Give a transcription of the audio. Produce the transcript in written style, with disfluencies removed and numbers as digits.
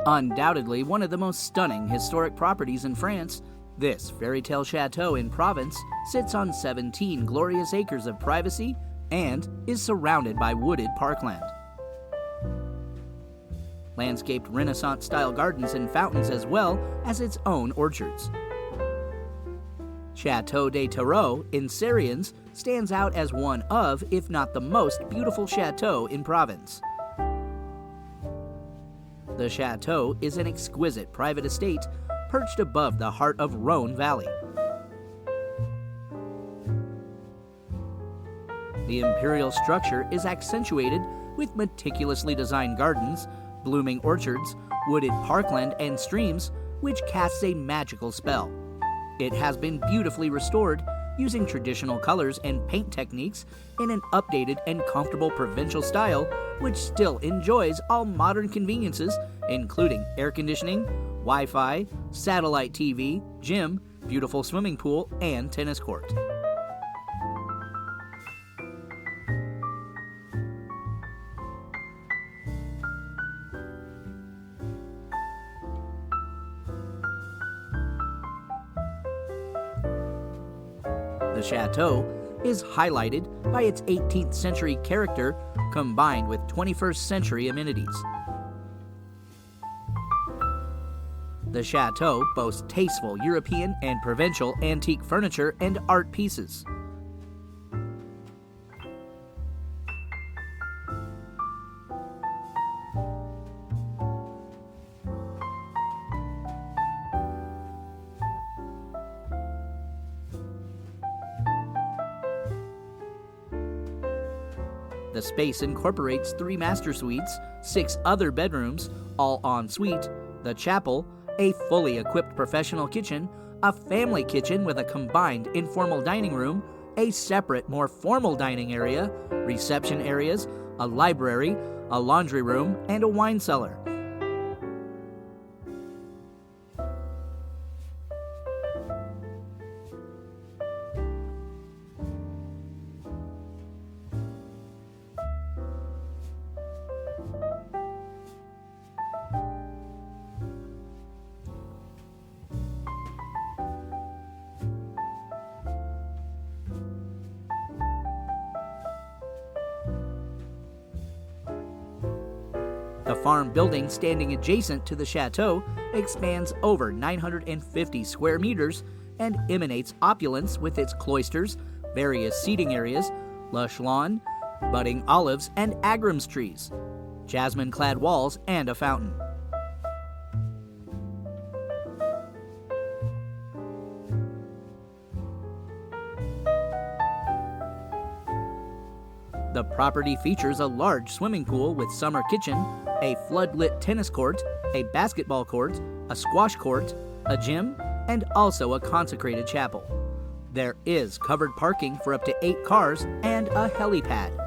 Undoubtedly one of the most stunning historic properties in France, this fairy tale chateau in Provence sits on 17 glorious acres of privacy and is surrounded by wooded parkland. Landscaped Renaissance-style gardens and fountains as well as its own orchards. Château de Tourreau in Sarrians stands out as one of, if not the most beautiful chateau in Provence. The Chateau is an exquisite private estate perched above the heart of Rhone Valley. The imperial structure is accentuated with meticulously designed gardens, blooming orchards, wooded parkland, and streams, which casts a magical spell. It has been beautifully restored using traditional colors and paint techniques in an updated and comfortable provincial style, which still enjoys all modern conveniences, including air conditioning, Wi-Fi, satellite TV, gym, beautiful swimming pool, and tennis court. The Chateau is highlighted by its 18th century character combined with 21st century amenities. The Chateau boasts tasteful European and provincial antique furniture and art pieces. The space incorporates 3 master suites, 6 other bedrooms, all en suite, the chapel, a fully equipped professional kitchen, a family kitchen with a combined informal dining room, a separate, more formal dining area, reception areas, a library, a laundry room, and a wine cellar. The farm building standing adjacent to the chateau expands over 950 square meters and emanates opulence with its cloisters, various seating areas, lush lawn, budding olives and agrums trees, jasmine-clad walls, and a fountain. The property features a large swimming pool with summer kitchen, a flood-lit tennis court, a basketball court, a squash court, a gym, and also a consecrated chapel. There is covered parking for up to 8 cars and a helipad.